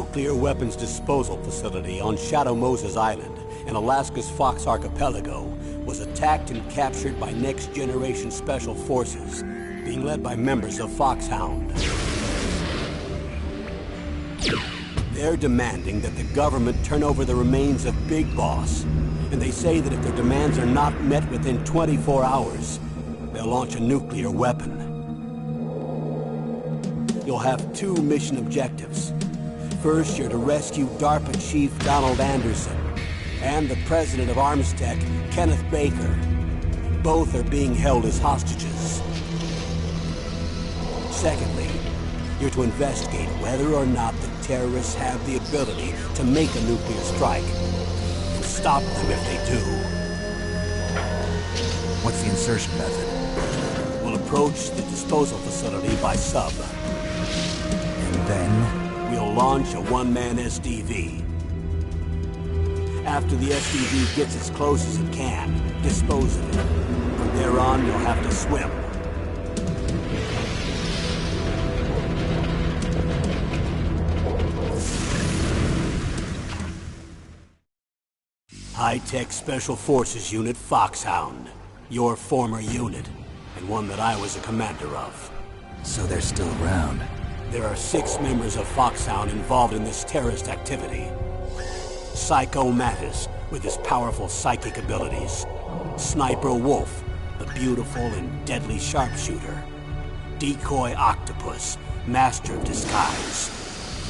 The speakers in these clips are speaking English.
nuclear weapons disposal facility on Shadow Moses Island in Alaska's Fox Archipelago was attacked and captured by next-generation special forces, being led by members of Foxhound. They're demanding that the government turn over the remains of Big Boss, and they say that if their demands are not met within 24 hours, they'll launch a nuclear weapon. You'll have two mission objectives. First, you're to rescue DARPA Chief Donald Anderson and the president of Armstech, Kenneth Baker. Both are being held as hostages. Secondly, you're to investigate whether or not the terrorists have the ability to make a nuclear strike, and stop them if they do. What's the insertion method? We'll approach the disposal facility by sub. And then? We'll launch a one-man SDV. After the SDV gets as close as it can, dispose of it. From there on, you'll have to swim. High-Tech Special Forces Unit Foxhound. Your former unit, and one that I was a commander of. So they're still around. There are 6 members of Foxhound involved in this terrorist activity. Psycho Mattis, with his powerful psychic abilities. Sniper Wolf, the beautiful and deadly sharpshooter. Decoy Octopus, master of disguise.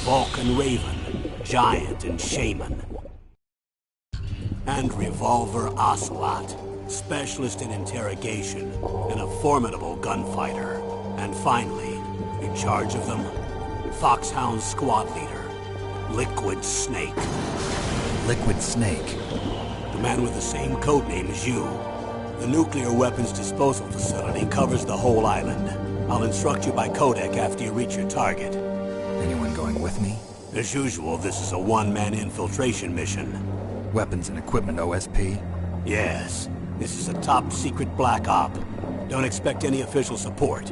Vulcan Raven, giant and shaman. And Revolver Ocelot, specialist in interrogation and a formidable gunfighter. And finally, in charge of them, Foxhound squad leader, Liquid Snake. Liquid Snake? The man with the same codename as you. The nuclear weapons disposal facility covers the whole island. I'll instruct you by codec after you reach your target. Anyone going with me? As usual, this is a one-man infiltration mission. Weapons and equipment OSP? Yes. This is a top-secret black op. Don't expect any official support.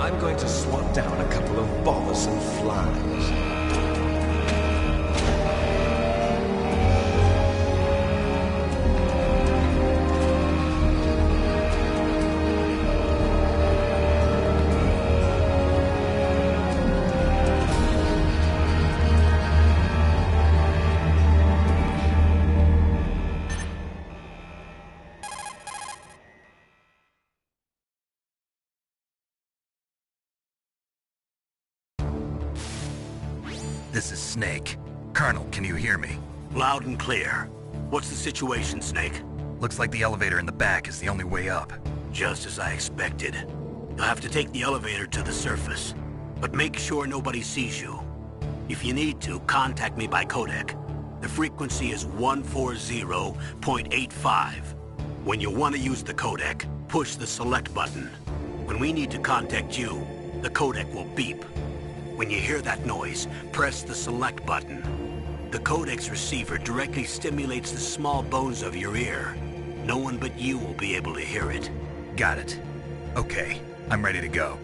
I'm going to swat down a couple of bothersome flies. This is Snake. Colonel, can you hear me? Loud and clear. What's the situation, Snake? Looks like the elevator in the back is the only way up. Just as I expected. You'll have to take the elevator to the surface. But make sure nobody sees you. If you need to, contact me by codec. The frequency is 140.85. When you want to use the codec, push the select button. When we need to contact you, the codec will beep. When you hear that noise, press the select button. The codec's receiver directly stimulates the small bones of your ear. No one but you will be able to hear it. Got it. Okay, I'm ready to go.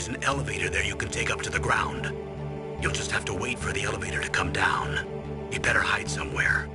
There's an elevator there you can take up to the ground. You'll just have to wait for the elevator to come down. You better hide somewhere.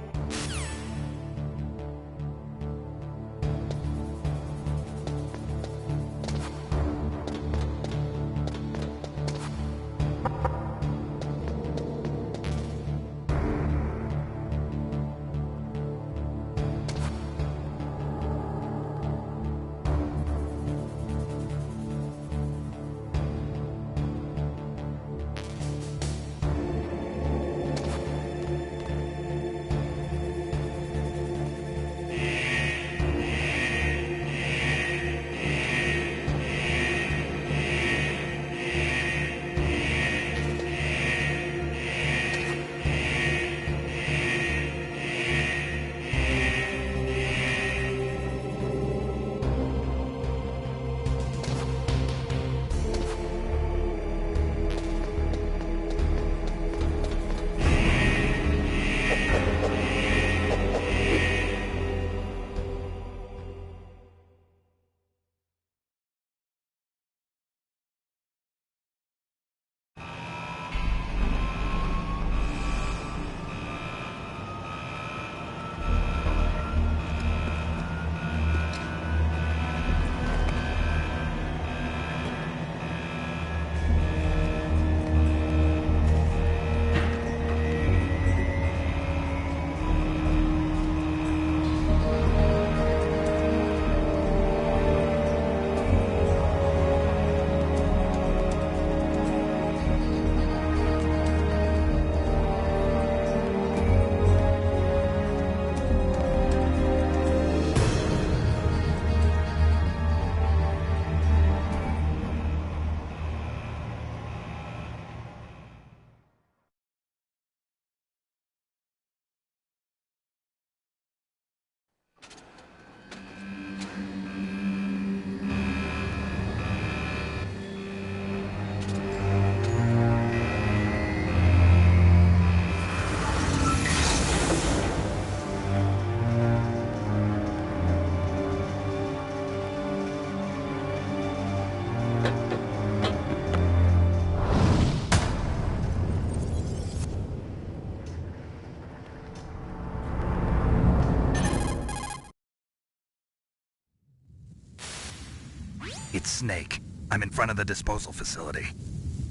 It's Snake. I'm in front of the disposal facility.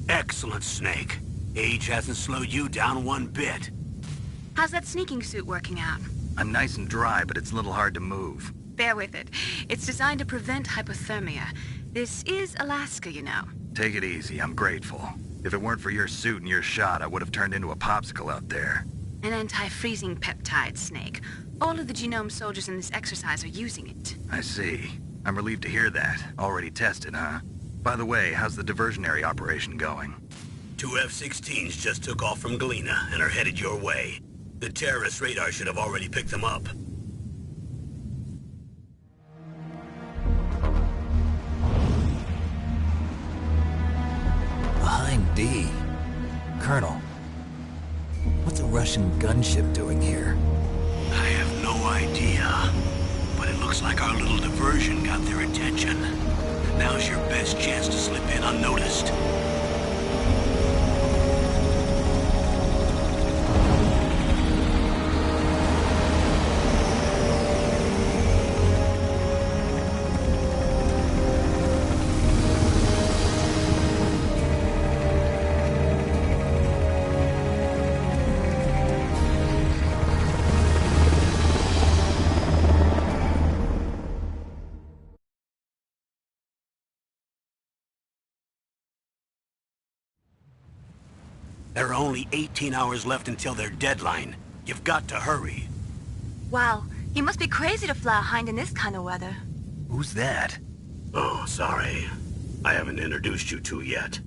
Excellent, Snake. Age hasn't slowed you down one bit. How's that sneaking suit working out? I'm nice and dry, but it's a little hard to move. Bear with it. It's designed to prevent hypothermia. This is Alaska, you know. Take it easy, I'm grateful. If it weren't for your suit and your shot, I would have turned into a popsicle out there. An anti-freezing peptide, Snake. All of the genome soldiers in this exercise are using it. I see. I'm relieved to hear that. Already tested, huh? By the way, how's the diversionary operation going? 2 F-16s just took off from Galena and are headed your way. The terrorist radar should have already picked them up. Behind D. Colonel, what's a Russian gunship doing here? I have no idea. But it looks like our little diversion got their attention. Now's your best chance to slip in unnoticed. There are only 18 hours left until their deadline. You've got to hurry. Wow, you must be crazy to fly a hind in this kind of weather. Who's that? Oh, sorry. I haven't introduced you to yet.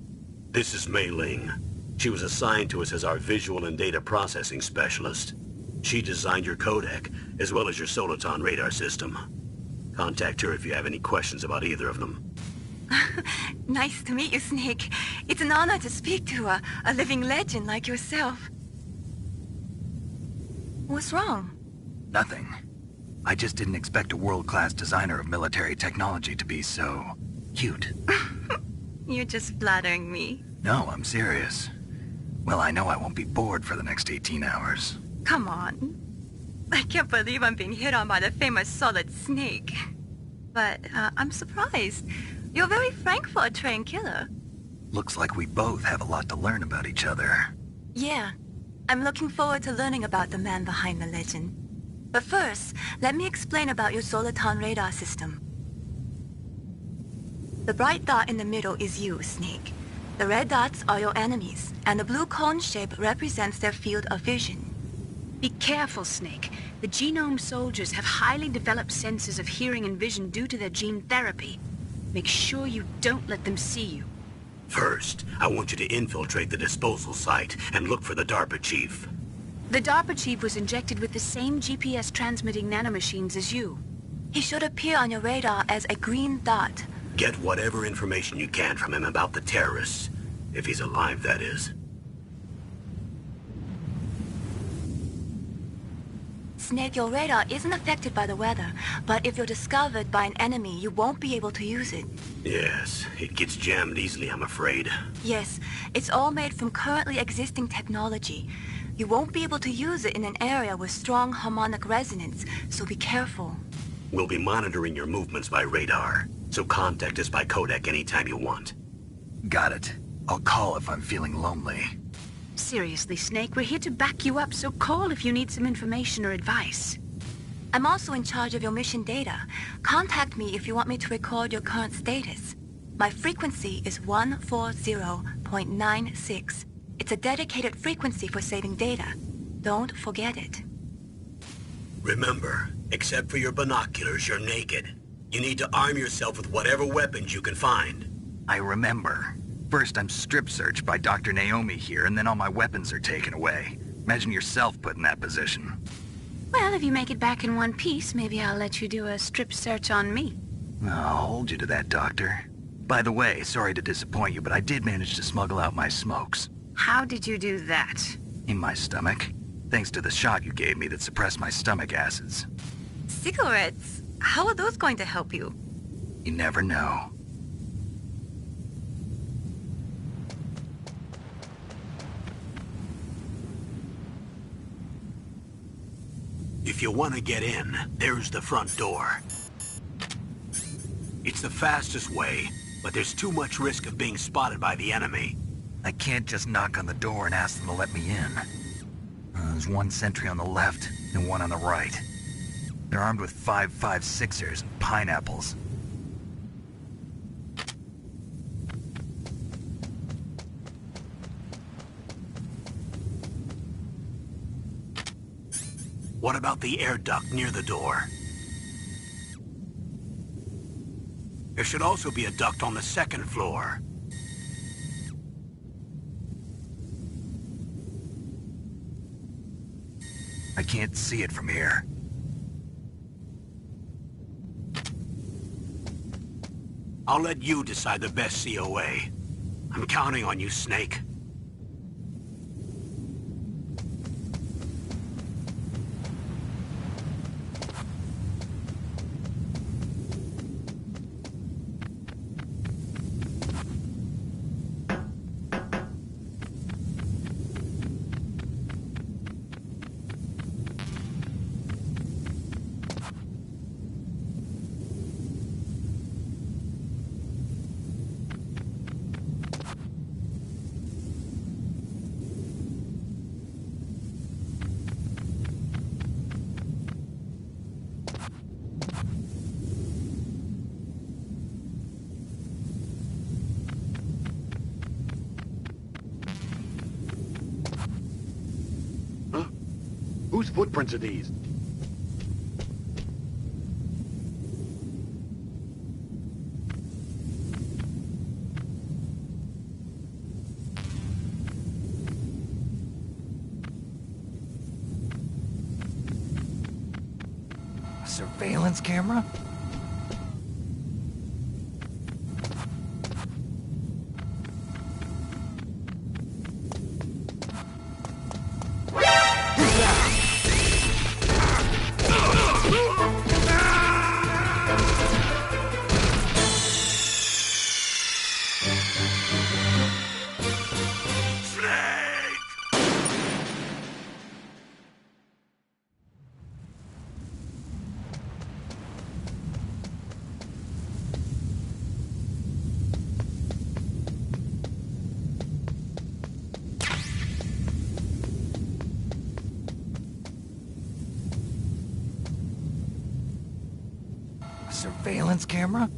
This is Mei Ling. She was assigned to us as our visual and data processing specialist. She designed your codec, as well as your Soliton radar system. Contact her if you have any questions about either of them. Nice to meet you, Snake. It's an honor to speak to a living legend like yourself. What's wrong? Nothing. I just didn't expect a world-class designer of military technology to be so cute. You're just flattering me. No, I'm serious. Well, I know I won't be bored for the next 18 hours. Come on. I can't believe I'm being hit on by the famous Solid Snake. But I'm surprised. You're very frank for a trained killer. Looks like we both have a lot to learn about each other. Yeah. I'm looking forward to learning about the man behind the legend. But first, let me explain about your Soliton radar system. The bright dot in the middle is you, Snake. The red dots are your enemies, and the blue cone shape represents their field of vision. Be careful, Snake. The genome soldiers have highly developed senses of hearing and vision due to their gene therapy. Make sure you don't let them see you. First, I want you to infiltrate the disposal site and look for the DARPA chief. The DARPA chief was injected with the same GPS-transmitting nanomachines as you. He should appear on your radar as a green dot. Get whatever information you can from him about the terrorists. If he's alive, that is. Snake, your radar isn't affected by the weather, but if you're discovered by an enemy, you won't be able to use it. Yes, it gets jammed easily, I'm afraid. Yes, it's all made from currently existing technology. You won't be able to use it in an area with strong harmonic resonance, so be careful. We'll be monitoring your movements by radar, so contact us by codec anytime you want. Got it. I'll call if I'm feeling lonely. Seriously, Snake, we're here to back you up, so call if you need some information or advice. I'm also in charge of your mission data. Contact me if you want me to record your current status. My frequency is 140.96. It's a dedicated frequency for saving data. Don't forget it. Remember, except for your binoculars, you're naked. You need to arm yourself with whatever weapons you can find. I remember. First, I'm strip-searched by Dr. Naomi here, and then all my weapons are taken away. Imagine yourself put in that position. Well, if you make it back in one piece, maybe I'll let you do a strip search on me. I'll hold you to that, Doctor. By the way, sorry to disappoint you, but I did manage to smuggle out my smokes. How did you do that? In my stomach. Thanks to the shot you gave me that suppressed my stomach acids. Cigarettes? How are those going to help you? You never know. If you want to get in, there's the front door. It's the fastest way, but there's too much risk of being spotted by the enemy. I can't just knock on the door and ask them to let me in. There's one sentry on the left and one on the right. They're armed with 5.56ers and pineapples. What about the air duct near the door? There should also be a duct on the second floor. I can't see it from here. I'll let you decide the best COA. I'm counting on you, Snake. Whose footprints are these? A surveillance camera? Surveillance camera?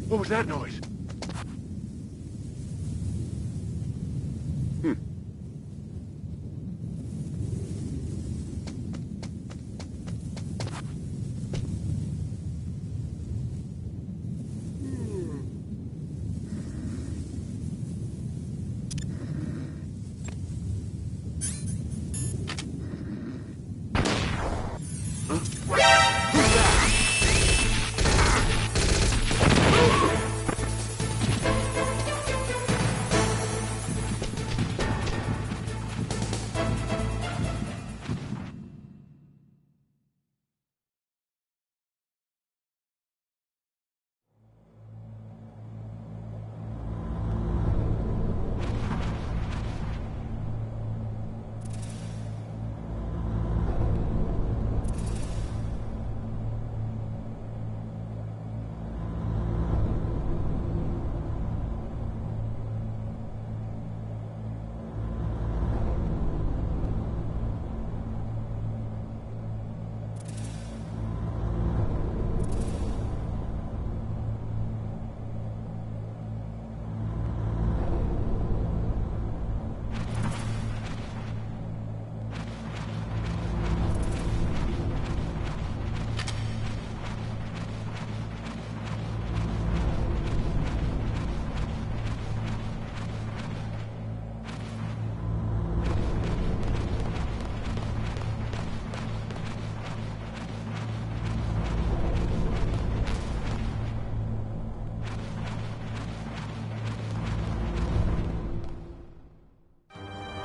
What was that noise?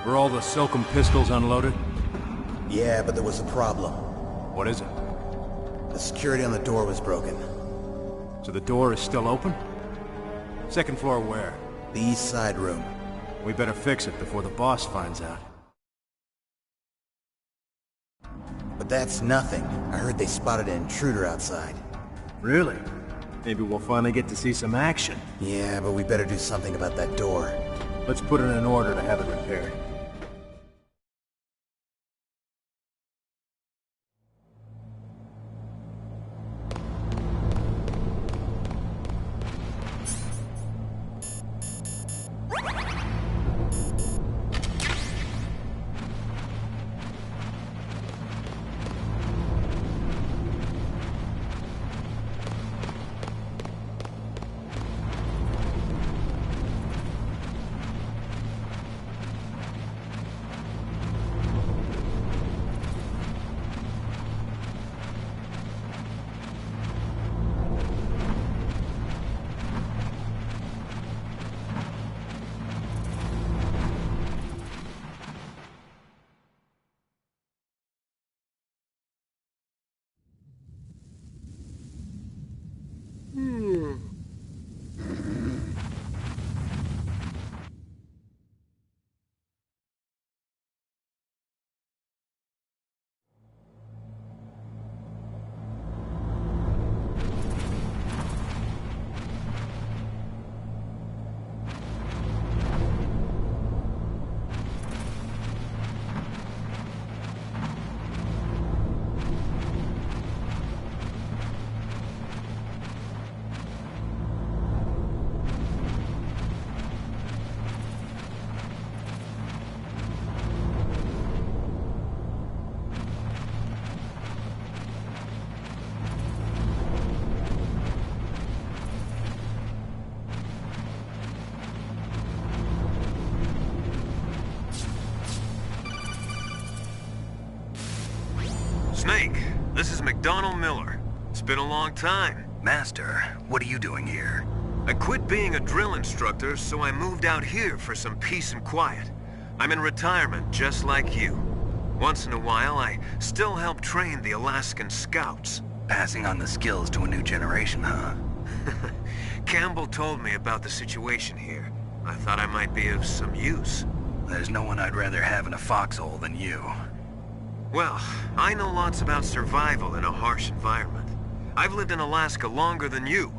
Were all the Silcom pistols unloaded? Yeah, but there was a problem. What is it? The security on the door was broken. So the door is still open? Second floor where? The east side room. We better fix it before the boss finds out. But that's nothing. I heard they spotted an intruder outside. Really? Maybe we'll finally get to see some action. Yeah, but we better do something about that door. Let's put in an order to have it repaired. Snake, this is McDonald Miller. It's been a long time. Master, what are you doing here? I quit being a drill instructor, so I moved out here for some peace and quiet. I'm in retirement, just like you. Once in a while, I still help train the Alaskan Scouts. Passing on the skills to a new generation, huh? Campbell told me about the situation here. I thought I might be of some use. There's no one I'd rather have in a foxhole than you. Well, I know lots about survival in a harsh environment. I've lived in Alaska longer than you,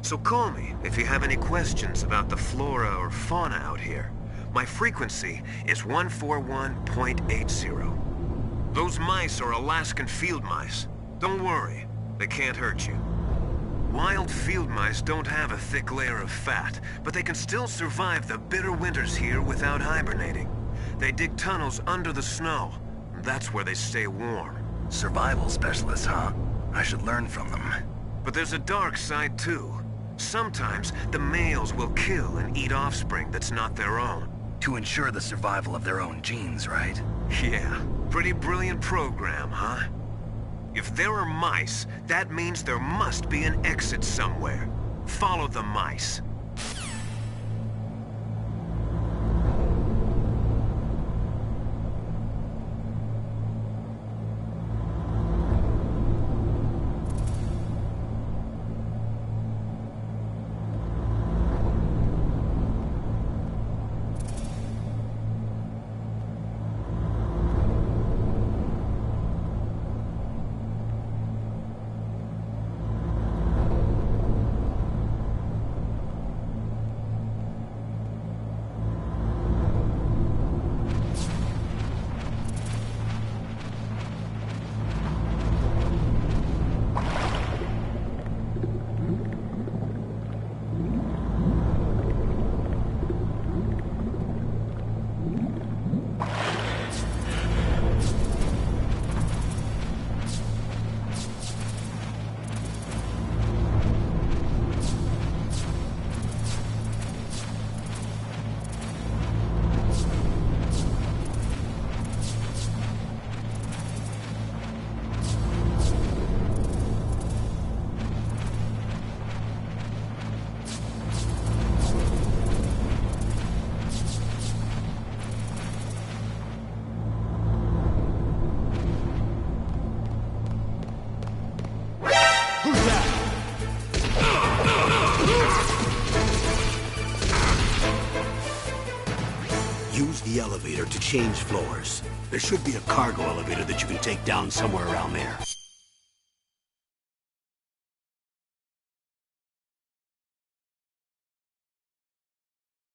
so call me if you have any questions about the flora or fauna out here. My frequency is 141.80. Those mice are Alaskan field mice. Don't worry, they can't hurt you. Wild field mice don't have a thick layer of fat, but they can still survive the bitter winters here without hibernating. They dig tunnels under the snow. That's where they stay warm. Survival specialists, huh? I should learn from them. But there's a dark side too. Sometimes the males will kill and eat offspring that's not their own. To ensure the survival of their own genes, right? Yeah, pretty brilliant program, huh? If there are mice, that means there must be an exit somewhere. Follow the mice. Use the elevator to change floors. There should be a cargo elevator that you can take down somewhere around there.